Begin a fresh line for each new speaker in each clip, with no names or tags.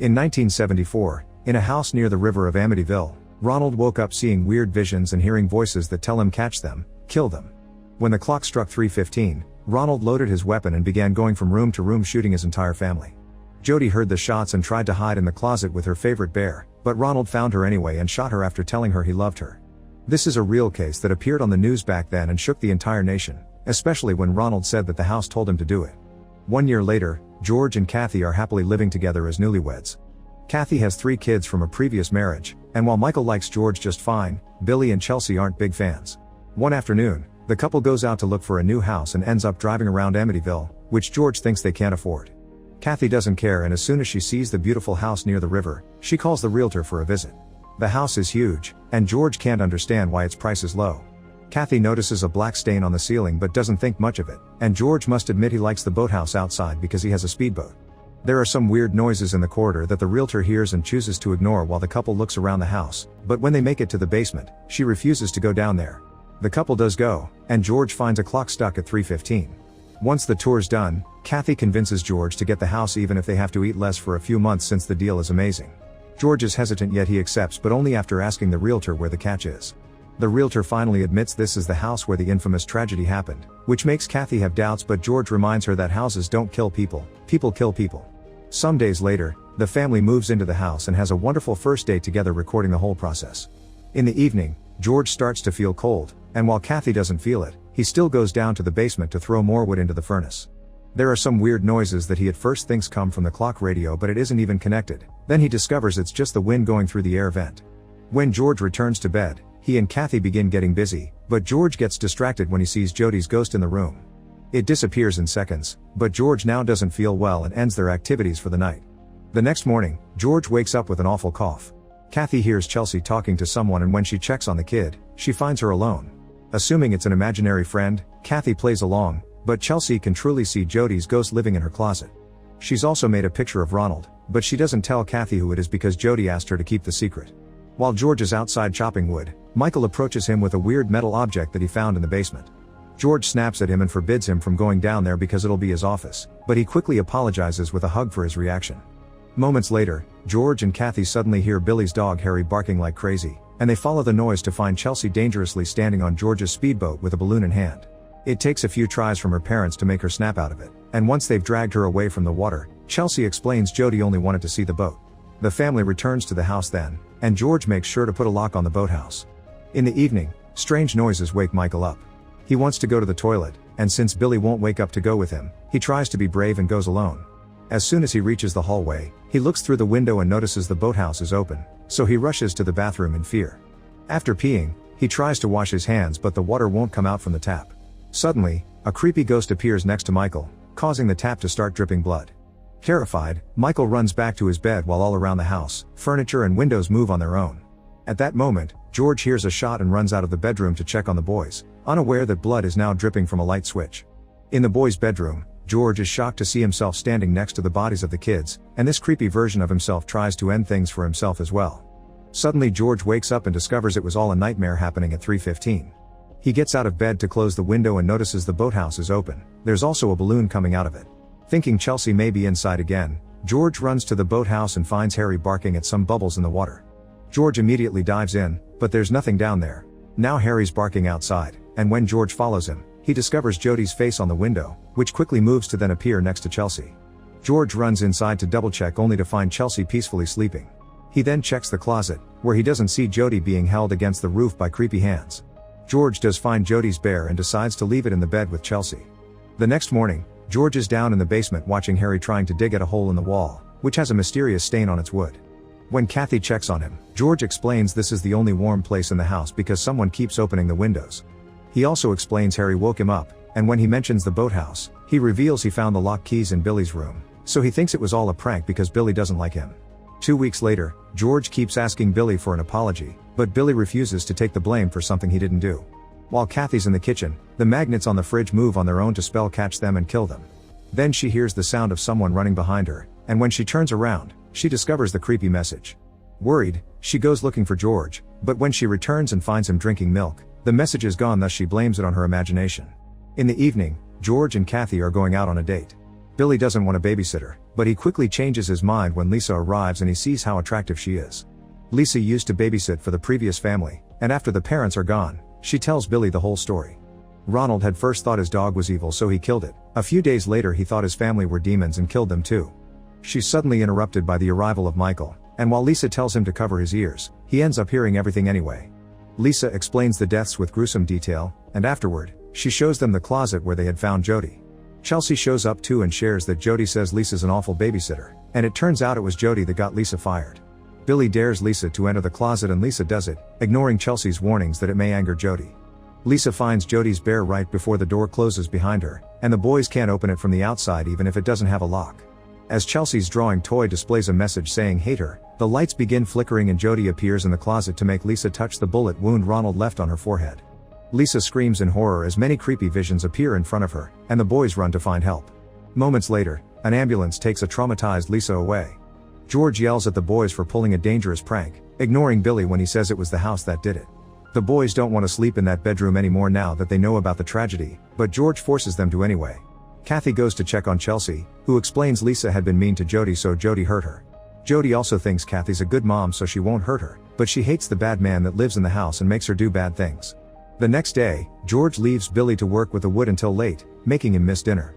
In 1974, in a house near the river of Amityville, Ronald woke up seeing weird visions and hearing voices that tell him catch them, kill them. When the clock struck 3:15, Ronald loaded his weapon and began going from room to room shooting his entire family. Jody heard the shots and tried to hide in the closet with her favorite bear, but Ronald found her anyway and shot her after telling her he loved her. This is a real case that appeared on the news back then and shook the entire nation, especially when Ronald said that the house told him to do it. 1 year later, George and Kathy are happily living together as newlyweds. Kathy has 3 kids from a previous marriage, and while Michael likes George just fine, Billy and Chelsea aren't big fans. One afternoon, the couple goes out to look for a new house and ends up driving around Amityville, which George thinks they can't afford. Kathy doesn't care, and as soon as she sees the beautiful house near the river, she calls the realtor for a visit. The house is huge, and George can't understand why its price is low. Kathy notices a black stain on the ceiling but doesn't think much of it, and George must admit he likes the boathouse outside because he has a speedboat. There are some weird noises in the corridor that the realtor hears and chooses to ignore while the couple looks around the house, but when they make it to the basement, she refuses to go down there. The couple does go, and George finds a clock stuck at 3:15. Once the tour's done, Kathy convinces George to get the house even if they have to eat less for a few months since the deal is amazing. George is hesitant, yet he accepts, but only after asking the realtor where the catch is. The realtor finally admits this is the house where the infamous tragedy happened, which makes Kathy have doubts, but George reminds her that houses don't kill people, people kill people. Some days later, the family moves into the house and has a wonderful first date together, recording the whole process. In the evening, George starts to feel cold, and while Kathy doesn't feel it, he still goes down to the basement to throw more wood into the furnace. There are some weird noises that he at first thinks come from the clock radio, but it isn't even connected. Then he discovers it's just the wind going through the air vent. When George returns to bed, he and Kathy begin getting busy, but George gets distracted when he sees Jody's ghost in the room. It disappears in seconds, but George now doesn't feel well and ends their activities for the night. The next morning, George wakes up with an awful cough. Kathy hears Chelsea talking to someone, and when she checks on the kid, she finds her alone. Assuming it's an imaginary friend, Kathy plays along, but Chelsea can truly see Jody's ghost living in her closet. She's also made a picture of Ronald, but she doesn't tell Kathy who it is because Jody asked her to keep the secret. While George is outside chopping wood, Michael approaches him with a weird metal object that he found in the basement. George snaps at him and forbids him from going down there because it'll be his office, but he quickly apologizes with a hug for his reaction. Moments later, George and Kathy suddenly hear Billy's dog Harry barking like crazy, and they follow the noise to find Chelsea dangerously standing on George's speedboat with a balloon in hand. It takes a few tries from her parents to make her snap out of it, and once they've dragged her away from the water, Chelsea explains Jody only wanted to see the boat. The family returns to the house then, and George makes sure to put a lock on the boathouse. In the evening, strange noises wake Michael up. He wants to go to the toilet, and since Billy won't wake up to go with him, he tries to be brave and goes alone. As soon as he reaches the hallway, he looks through the window and notices the boathouse is open, so he rushes to the bathroom in fear. After peeing, he tries to wash his hands, but the water won't come out from the tap. Suddenly, a creepy ghost appears next to Michael, causing the tap to start dripping blood. Terrified, Michael runs back to his bed while all around the house, furniture and windows move on their own. At that moment, George hears a shot and runs out of the bedroom to check on the boys, unaware that blood is now dripping from a light switch. In the boys' bedroom, George is shocked to see himself standing next to the bodies of the kids, and this creepy version of himself tries to end things for himself as well. Suddenly George wakes up and discovers it was all a nightmare happening at 3:15. He gets out of bed to close the window and notices the boathouse is open. There's also a balloon coming out of it. Thinking Chelsea may be inside again, George runs to the boathouse and finds Harry barking at some bubbles in the water. George immediately dives in, but there's nothing down there. Now Harry's barking outside, and when George follows him, he discovers Jody's face on the window, which quickly moves to then appear next to Chelsea. George runs inside to double check only to find Chelsea peacefully sleeping. He then checks the closet, where he doesn't see Jody being held against the roof by creepy hands. George does find Jody's bear and decides to leave it in the bed with Chelsea. The next morning, George is down in the basement watching Harry trying to dig at a hole in the wall, which has a mysterious stain on its wood. When Kathy checks on him, George explains this is the only warm place in the house because someone keeps opening the windows. He also explains Harry woke him up, and when he mentions the boathouse, he reveals he found the lock keys in Billy's room, so he thinks it was all a prank because Billy doesn't like him. 2 weeks later, George keeps asking Billy for an apology, but Billy refuses to take the blame for something he didn't do. While Kathy's in the kitchen, the magnets on the fridge move on their own to spell catch them and kill them. Then she hears the sound of someone running behind her, and when she turns around, she discovers the creepy message. Worried, she goes looking for George, but when she returns and finds him drinking milk, the message is gone, thus she blames it on her imagination. In the evening, George and Kathy are going out on a date. Billy doesn't want a babysitter, but he quickly changes his mind when Lisa arrives and he sees how attractive she is. Lisa used to babysit for the previous family, and after the parents are gone, she tells Billy the whole story. Ronald had first thought his dog was evil, so he killed it. A few days later he thought his family were demons and killed them too. She's suddenly interrupted by the arrival of Michael, and while Lisa tells him to cover his ears, he ends up hearing everything anyway. Lisa explains the deaths with gruesome detail, and afterward, she shows them the closet where they had found Jody. Chelsea shows up too and shares that Jody says Lisa's an awful babysitter, and it turns out it was Jody that got Lisa fired. Billy dares Lisa to enter the closet and Lisa does it, ignoring Chelsea's warnings that it may anger Jody. Lisa finds Jody's bear right before the door closes behind her, and the boys can't open it from the outside even if it doesn't have a lock. As Chelsea's drawing toy displays a message saying hate her, the lights begin flickering and Jody appears in the closet to make Lisa touch the bullet wound Ronald left on her forehead. Lisa screams in horror as many creepy visions appear in front of her, and the boys run to find help. Moments later, an ambulance takes a traumatized Lisa away. George yells at the boys for pulling a dangerous prank, ignoring Billy when he says it was the house that did it. The boys don't want to sleep in that bedroom anymore now that they know about the tragedy, but George forces them to anyway. Kathy goes to check on Chelsea, who explains Lisa had been mean to Jody so Jody hurt her. Jody also thinks Kathy's a good mom so she won't hurt her, but she hates the bad man that lives in the house and makes her do bad things. The next day, George leaves Billy to work with the wood until late, making him miss dinner.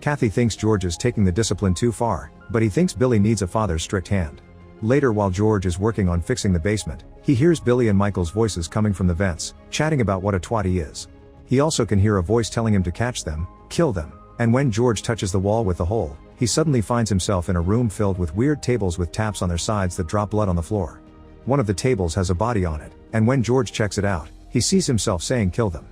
Kathy thinks George is taking the discipline too far, but he thinks Billy needs a father's strict hand. Later, while George is working on fixing the basement, he hears Billy and Michael's voices coming from the vents, chatting about what a twat he is. He also can hear a voice telling him to catch them, kill them, and when George touches the wall with the hole, he suddenly finds himself in a room filled with weird tables with taps on their sides that drop blood on the floor. One of the tables has a body on it, and when George checks it out, he sees himself saying kill them.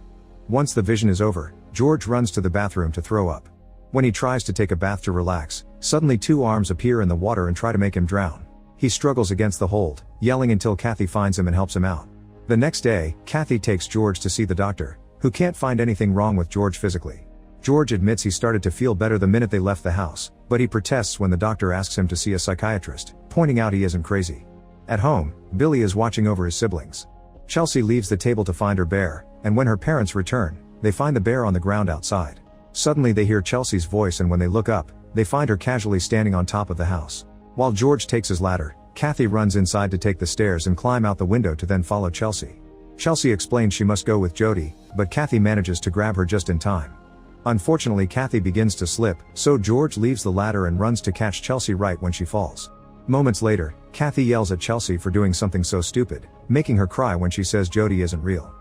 Once the vision is over, George runs to the bathroom to throw up. When he tries to take a bath to relax, suddenly two arms appear in the water and try to make him drown. He struggles against the hold, yelling until Kathy finds him and helps him out. The next day, Kathy takes George to see the doctor, who can't find anything wrong with George physically. George admits he started to feel better the minute they left the house, but he protests when the doctor asks him to see a psychiatrist, pointing out he isn't crazy. At home, Billy is watching over his siblings. Chelsea leaves the table to find her bear, and when her parents return, they find the bear on the ground outside. Suddenly they hear Chelsea's voice and when they look up, they find her casually standing on top of the house. While George takes his ladder, Kathy runs inside to take the stairs and climb out the window to then follow Chelsea. Chelsea explains she must go with Jody, but Kathy manages to grab her just in time. Unfortunately, Kathy begins to slip, so George leaves the ladder and runs to catch Chelsea right when she falls. Moments later, Kathy yells at Chelsea for doing something so stupid, making her cry when she says Jody isn't real.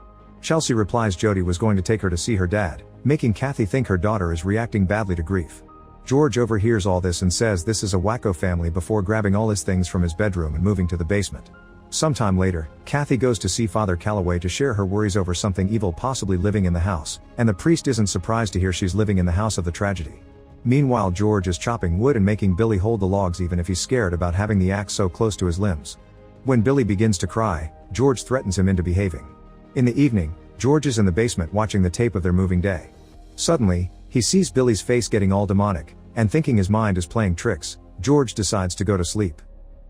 Chelsea replies Jody was going to take her to see her dad, making Kathy think her daughter is reacting badly to grief. George overhears all this and says this is a wacko family before grabbing all his things from his bedroom and moving to the basement. Sometime later, Kathy goes to see Father Calloway to share her worries over something evil possibly living in the house, and the priest isn't surprised to hear she's living in the house of the tragedy. Meanwhile, George is chopping wood and making Billy hold the logs even if he's scared about having the axe so close to his limbs. When Billy begins to cry, George threatens him into behaving. In the evening, George is in the basement watching the tape of their moving day. Suddenly, he sees Billy's face getting all demonic, and thinking his mind is playing tricks, George decides to go to sleep.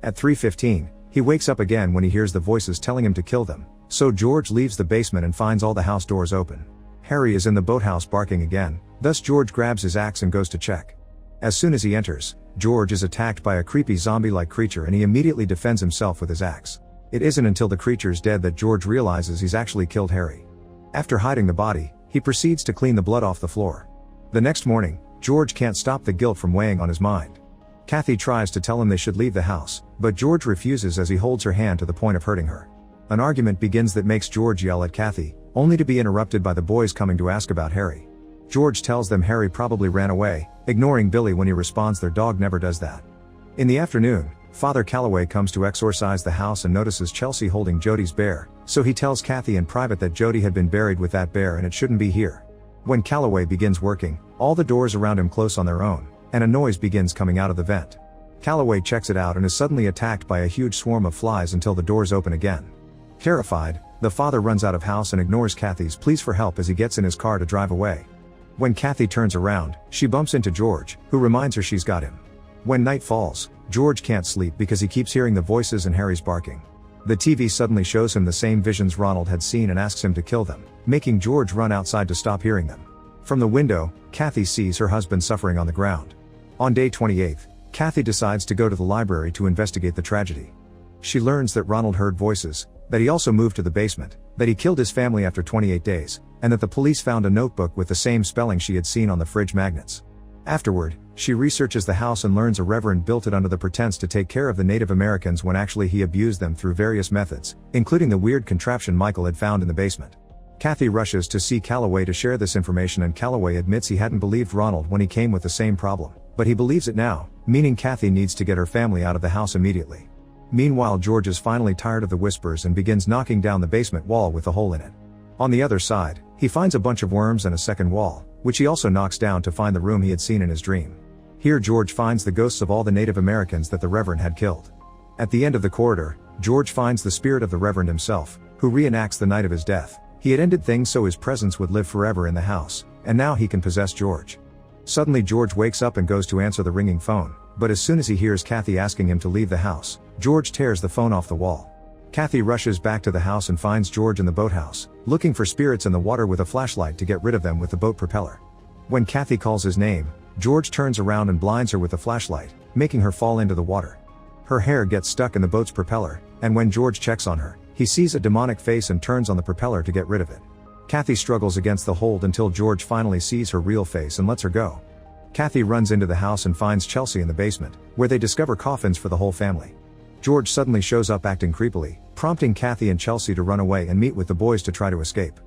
At 3:15, he wakes up again when he hears the voices telling him to kill them, so George leaves the basement and finds all the house doors open. Harry is in the boathouse barking again, thus George grabs his axe and goes to check. As soon as he enters, George is attacked by a creepy zombie-like creature and he immediately defends himself with his axe. It isn't until the creature's dead that George realizes he's actually killed Harry. After hiding the body, he proceeds to clean the blood off the floor. The next morning, George can't stop the guilt from weighing on his mind. Kathy tries to tell him they should leave the house, but George refuses as he holds her hand to the point of hurting her. An argument begins that makes George yell at Kathy, only to be interrupted by the boys coming to ask about Harry. George tells them Harry probably ran away, ignoring Billy when he responds their dog never does that. In the afternoon, Father Calloway comes to exorcise the house and notices Chelsea holding Jody's bear, so he tells Kathy in private that Jody had been buried with that bear and it shouldn't be here. When Calloway begins working, all the doors around him close on their own, and a noise begins coming out of the vent. Calloway checks it out and is suddenly attacked by a huge swarm of flies until the doors open again. Terrified, the father runs out of house and ignores Kathy's pleas for help as he gets in his car to drive away. When Kathy turns around, she bumps into George, who reminds her she's got him. When night falls, George can't sleep because he keeps hearing the voices and Harry's barking. The TV suddenly shows him the same visions Ronald had seen and asks him to kill them, making George run outside to stop hearing them. From the window, Kathy sees her husband suffering on the ground. On day 28, Kathy decides to go to the library to investigate the tragedy. She learns that Ronald heard voices, that he also moved to the basement, that he killed his family after 28 days, and that the police found a notebook with the same spelling she had seen on the fridge magnets. Afterward, she researches the house and learns a reverend built it under the pretense to take care of the Native Americans when actually he abused them through various methods, including the weird contraption Michael had found in the basement. Kathy rushes to see Calloway to share this information, and Calloway admits he hadn't believed Ronald when he came with the same problem, but he believes it now, meaning Kathy needs to get her family out of the house immediately. Meanwhile, George is finally tired of the whispers and begins knocking down the basement wall with a hole in it. On the other side, he finds a bunch of worms and a second wall, which he also knocks down to find the room he had seen in his dream. Here George finds the ghosts of all the Native Americans that the Reverend had killed. At the end of the corridor, George finds the spirit of the Reverend himself, who reenacts the night of his death. He had ended things so his presence would live forever in the house, and now he can possess George. Suddenly George wakes up and goes to answer the ringing phone, but as soon as he hears Kathy asking him to leave the house, George tears the phone off the wall. Kathy rushes back to the house and finds George in the boathouse, looking for spirits in the water with a flashlight to get rid of them with the boat propeller. When Kathy calls his name, George turns around and blinds her with the flashlight, making her fall into the water. Her hair gets stuck in the boat's propeller, and when George checks on her, he sees a demonic face and turns on the propeller to get rid of it. Kathy struggles against the hold until George finally sees her real face and lets her go. Kathy runs into the house and finds Chelsea in the basement, where they discover coffins for the whole family. George suddenly shows up acting creepily, prompting Kathy and Chelsea to run away and meet with the boys to try to escape.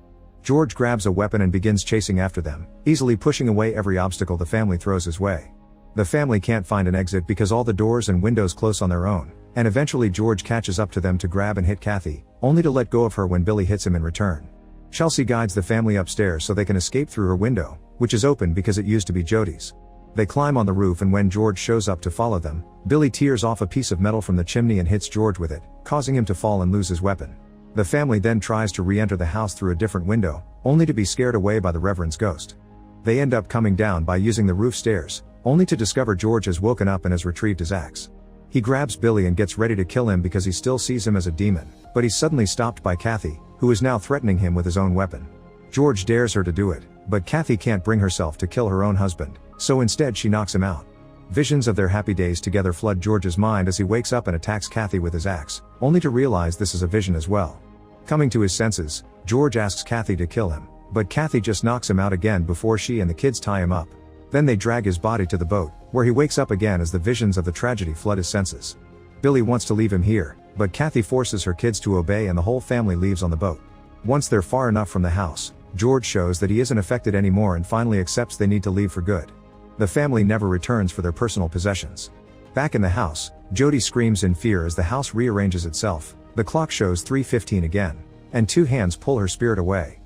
George grabs a weapon and begins chasing after them, easily pushing away every obstacle the family throws his way. The family can't find an exit because all the doors and windows close on their own, and eventually George catches up to them to grab and hit Kathy, only to let go of her when Billy hits him in return. Chelsea guides the family upstairs so they can escape through her window, which is open because it used to be Jody's. They climb on the roof, and when George shows up to follow them, Billy tears off a piece of metal from the chimney and hits George with it, causing him to fall and lose his weapon. The family then tries to re-enter the house through a different window, only to be scared away by the Reverend's ghost. They end up coming down by using the roof stairs, only to discover George has woken up and has retrieved his axe. He grabs Billy and gets ready to kill him because he still sees him as a demon, but he's suddenly stopped by Kathy, who is now threatening him with his own weapon. George dares her to do it, but Kathy can't bring herself to kill her own husband, so instead she knocks him out. Visions of their happy days together flood George's mind as he wakes up and attacks Kathy with his axe, only to realize this is a vision as well. Coming to his senses, George asks Kathy to kill him, but Kathy just knocks him out again before she and the kids tie him up. Then they drag his body to the boat, where he wakes up again as the visions of the tragedy flood his senses. Billy wants to leave him here, but Kathy forces her kids to obey and the whole family leaves on the boat. Once they're far enough from the house, George shows that he isn't affected anymore and finally accepts they need to leave for good. The family never returns for their personal possessions. Back in the house, Jody screams in fear as the house rearranges itself. The clock shows 3:15 again, and two hands pull her spirit away.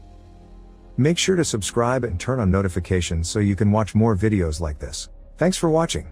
Make sure to subscribe and turn on notifications so you can watch more videos like this. Thanks for watching.